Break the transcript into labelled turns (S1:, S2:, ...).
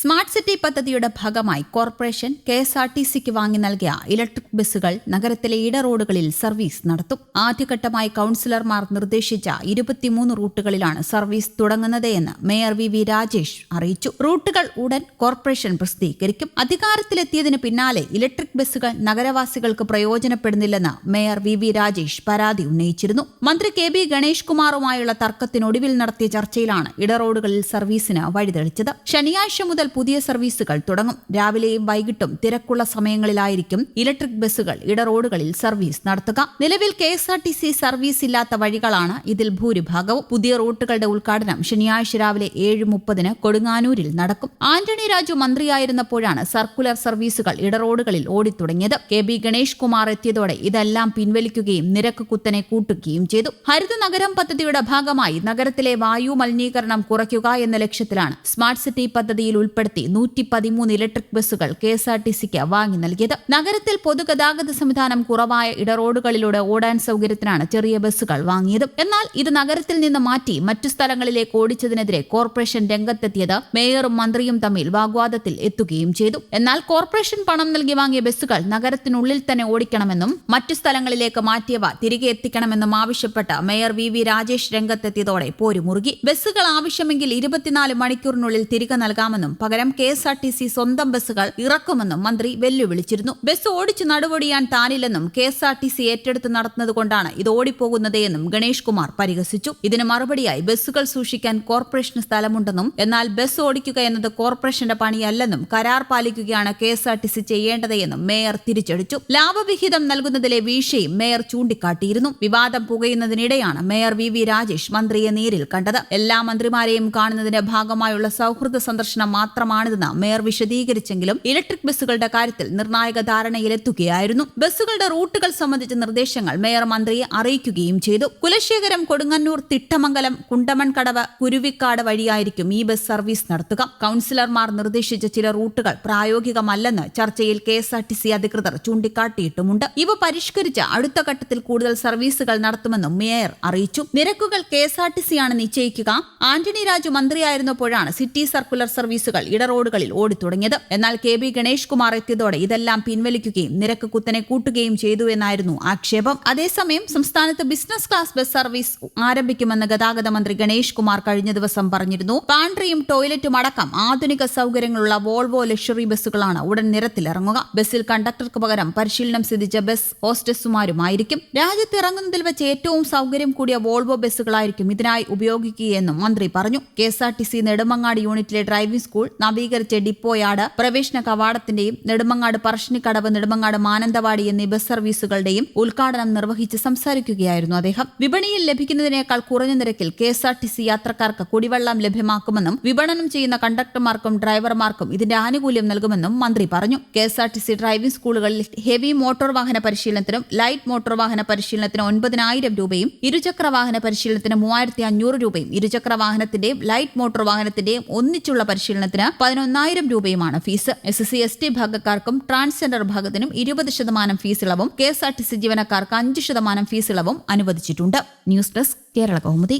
S1: Smart city പദ്ധതിയുടെ ഭാഗമായി corporation കെഎസ്ആർടിസിക്ക് വാങ്ങി നൽകിയ ഇലക്ട്രിക് ബസ്സുകൾ നഗരത്തിലെ ഇടറോഡുകളിൽ സർവീസ് നടത്തും. ആദ്യഘട്ടമായി കൌൺസിലർമാർ നിർദ്ദേശിച്ച 23 റൂട്ടുകളിലാണ് സർവീസ് തുടങ്ങുന്നതെന്ന് മേയർ വി രാജേഷ് അറിയിച്ചു. റൂട്ടുകൾ ഉടൻ കോർപ്പറേഷൻ പ്രസിദ്ധീകരിക്കും. അധികാരത്തിലെത്തിയതിന് പിന്നാലെ ഇലക്ട്രിക് ബസ്സുകൾ നഗരവാസികൾക്ക് പ്രയോജനപ്പെടുന്നില്ലെന്ന് മേയർ വി രാജേഷ് പരാതി ഉന്നയിച്ചിരുന്നു. മന്ത്രി കെ ബി ഗണേഷ് കുമാറുമായുള്ള തർക്കത്തിനൊടുവിൽ നടത്തിയ ചർച്ചയിലാണ് ഇടറോഡുകളിൽ സർവീസിന് വഴിതെളിച്ചത്. ശനിയാഴ്ച മുതൽ പുതിയ സർവീസുകൾ തുടങ്ങും. രാവിലെയും വൈകിട്ടും തിരക്കുള്ള സമയങ്ങളിലായിരിക്കും ഇലക്ട്രിക് ബസ്സുകൾ ഇടറോഡുകളിൽ സർവീസ് നടത്തുക. നിലവിൽ കെഎസ്ആർടിസി സർവീസ് ഇല്ലാത്ത വഴികളാണ് ഇതിൽ ഭൂരിഭാഗവും. പുതിയ റൂട്ടുകളുടെ ഉദ്ഘാടനം ശനിയാഴ്ച രാവിലെ 7:30 കൊടുങ്ങാനൂരിൽ നടക്കും. ആന്റണി രാജു മന്ത്രിയായിരുന്നപ്പോഴാണ് സർക്കുലർ സർവീസുകൾ ഇടറോഡുകളിൽ ഓടിത്തുടങ്ങിയത്. കെ ബി ഗണേഷ് കുമാർ എത്തിയതോടെ ഇതെല്ലാം പിൻവലിക്കുകയും നിരക്ക് കുത്തനെ കൂട്ടുകയും ചെയ്തു. ഹരിത നഗരം പദ്ധതിയുടെ ഭാഗമായി നഗരത്തിലെ വായു മലിനീകരണം കുറയ്ക്കുക എന്ന ലക്ഷ്യത്തിലാണ് സ്മാർട്ട് സിറ്റി പദ്ധതിയിൽ ഉൾപ്പെടുത്തി 113 ഇലക്ട്രിക് ബസ്സുകൾ കെഎസ്ആർടിസിക്ക് വാങ്ങി നൽകിയത്. നഗരത്തിൽ പൊതുഗതാഗത സംവിധാനം കുറവായ ഇടറോഡുകളിലൂടെ ഓടാൻ സൗകര്യത്തിനാണ് ചെറിയ ബസ്സുകൾ വാങ്ങിയത്. എന്നാൽ ഇത് നഗരത്തിൽ നിന്ന് മാറ്റി മറ്റു സ്ഥലങ്ങളിലേക്ക് ഓടിച്ചതിനെതിരെ കോർപ്പറേഷൻ രംഗത്തെത്തിയത് മേയറും മന്ത്രിയും തമ്മിൽ വാഗ്വാദത്തിൽ എത്തുകയും ചെയ്തു. എന്നാൽ കോർപ്പറേഷൻ പണം നൽകി വാങ്ങിയ ബസ്സുകൾ നഗരത്തിനുള്ളിൽ തന്നെ ഓടിക്കണമെന്നും മറ്റു സ്ഥലങ്ങളിലേക്ക് മാറ്റിയവ തിരികെ എത്തിക്കണമെന്നും ആവശ്യപ്പെട്ട് മേയർ വി രാജേഷ് രംഗത്തെത്തിയതോടെ പോരുമുറുകി. ബസ്സുകൾ ആവശ്യമെങ്കിൽ 24 മണിക്കൂറിനുള്ളിൽ തിരികെ നൽകാമെന്നും പകരം കെഎസ്ആർടിസി സ്വന്തം ബസ്സുകൾ ഇറക്കുമെന്നും മന്ത്രി വെല്ലുവിളിച്ചിരുന്നു. ബസ് ഓടിച്ചു നടുവൊടിയാൻ താനില്ലെന്നും കെഎസ്ആർടിസി ഏറ്റെടുത്ത് നടത്തുന്നതുകൊണ്ടാണ് ഇത് ഓടിപ്പോകുന്നതെന്നും ഗണേഷ് കുമാർ പരിഹസിച്ചു. ഇതിന് മറുപടിയായി ബസ്സുകൾ സൂക്ഷിക്കാൻ കോർപ്പറേഷന് സ്ഥലമുണ്ടെന്നും എന്നാൽ ബസ് ഓടിക്കുക എന്നത് കോർപ്പറേഷന്റെ പണിയല്ലെന്നും കരാർ പാലിക്കുകയാണ് കെഎസ്ആർടിസി ചെയ്യേണ്ടതെന്നും മേയർ തിരിച്ചടിച്ചു. ലാഭവിഹിതം നൽകുന്നതിലെ വീഴ്ചയും മേയർ ചൂണ്ടിക്കാട്ടിയിരുന്നു. വിവാദം പുകയുന്നതിനിടെയാണ് മേയർ വി രാജേഷ് മന്ത്രിയെ നേരിൽ കണ്ടത്. എല്ലാ മന്ത്രിമാരെയും കാണുന്നതിന്റെ ഭാഗമായുള്ള സൗഹൃദ സന്ദർശനം മാത്രമാണിതെന്ന് മേയർ വിശദീകരിച്ചെങ്കിലും ഇലക്ട്രിക് ബസ്സുകളുടെ കാര്യത്തിൽ നിർണായക ധാരണയിലെത്തുകയായിരുന്നു. ബസ്സുകളുടെ റൂട്ടുകൾ സംബന്ധിച്ച നിർദ്ദേശങ്ങൾ മേയർ മന്ത്രിയെ അറിയിക്കുകയും ചെയ്തു. കുലശേഖരം, കൊടുങ്ങന്നൂർ, തിട്ടമംഗലം, കുണ്ടമൺകടവ്, കുരുവിക്കാട് വഴിയായിരിക്കും ഈ ബസ് സർവീസ് നടത്തുക. കൌൺസിലർമാർ നിർദ്ദേശിച്ച ചില റൂട്ടുകൾ പ്രായോഗികമല്ലെന്ന് ചർച്ചയിൽ കെഎസ്ആർടിസി അധികൃതർ ചൂണ്ടിക്കാട്ടിയിട്ടുമുണ്ട്. ഇവ പരിഷ്കരിച്ച് അടുത്ത ഘട്ടത്തിൽ കൂടുതൽ സർവീസുകൾ നടത്തുമെന്നും മേയർ അറിയിച്ചു. നിരക്കുകൾ കെഎസ്ആർടിസിയാണ് നിശ്ചയിക്കുക. ആന്റണി രാജു മന്ത്രിയായിരുന്നപ്പോഴാണ് സിറ്റി സർക്കുലർ സർവീസുകൾ ഇടറോഡുകളിൽ ഓടിത്തുടങ്ങിയത്. എന്നാൽ കെ ബി ഗണേഷ് കുമാർ എത്തിയതോടെ ഇതെല്ലാം പിൻവലിക്കുകയും നിരക്ക് കുത്തനെ കൂട്ടുകയും ചെയ്തു എന്നായിരുന്നു ആക്ഷേപം. അതേസമയം സംസ്ഥാനത്ത് ബിസിനസ് ക്ലാസ് ബസ് സർവീസ് ആരംഭിക്കുമെന്ന് ഗതാഗത മന്ത്രി ഗണേഷ് കുമാർ കഴിഞ്ഞ ദിവസം പറഞ്ഞിരുന്നു. പാൻട്രിയും ടോയ്ലറ്റും അടക്കം ആധുനിക സൗകര്യങ്ങളുള്ള വോൾവോ ലക്ഷറി ബസ്സുകളാണ് ഉടൻ നിരത്തിലിറങ്ങുക. ബസ്സിൽ കണ്ടക്ടർക്ക് പകരം പരിശീലനം സിദ്ധിച്ച ബസ് ഹോസ്റ്റസുമാരുമായിരിക്കും. രാജ്യത്ത് ഇറങ്ങുന്നതിൽ വെച്ച് ഏറ്റവും സൗകര്യം കൂടിയ വോൾവോ ബസ്സുകളായിരിക്കും ഇതിനായി ഉപയോഗിക്കുകയെന്നും മന്ത്രി പറഞ്ഞു. കെഎസ്ആർടിസി നെടുമങ്ങാട് യൂണിറ്റിലെ ഡ്രൈവിംഗ് സ്കൂൾ, നവീകരിച്ച ഡിപ്പോയാർഡ്, പ്രവേശന കവാടത്തിന്റെയും നെടുമങ്ങാട് പറശ്ശിനിക്കടവ്, നെടുമങ്ങാട് മാനന്തവാടി എന്നീ ബസ് സർവീസുകളുടെയും ഉദ്ഘാടനം നിർവഹിച്ച് സംസാരിക്കുകയായിരുന്നു അദ്ദേഹം. വിപണിയിൽ ലഭിക്കുന്നതിനേക്കാൾ കുറഞ്ഞ നിരക്കിൽ കെഎസ്ആർടിസി യാത്രക്കാർക്ക് കുടിവെള്ളം ലഭ്യമാക്കുമെന്നും വിപണനം ചെയ്യുന്ന കണ്ടക്ടർമാർക്കും ഡ്രൈവർമാർക്കും ഇതിന്റെ ആനുകൂല്യം നൽകുമെന്നും മന്ത്രി പറഞ്ഞു. കെഎസ്ആർടിസി ഡ്രൈവിംഗ് സ്കൂളുകളിൽ ഹെവി മോട്ടോർ വാഹന പരിശീലനത്തിനും ലൈറ്റ് മോട്ടോർ വാഹന പരിശീലനത്തിന് 9,000 രൂപയും ഇരുചക്ര വാഹന പരിശീലനത്തിന് 3,500 രൂപയും ഇരുചക്ര വാഹനത്തിന്റെയും ലൈറ്റ് മോട്ടോർ വാഹനത്തിന്റെയും ഒന്നിച്ചുള്ള പരിശീലനത്തിന് 11,000 രൂപയുമാണ് ഫീസ്. SC/ST വിഭാഗക്കാർക്കും ട്രാൻസ്ജെൻഡർ വിഭാഗത്തിനും 20% ഫീസ് ഇളവും കെഎസ്ആർടിസി ജീവനക്കാർക്ക് 5% ഫീസ് ഇളവും അനുവദിച്ചിട്ടുണ്ട്. News desk Kerala Kaumudi.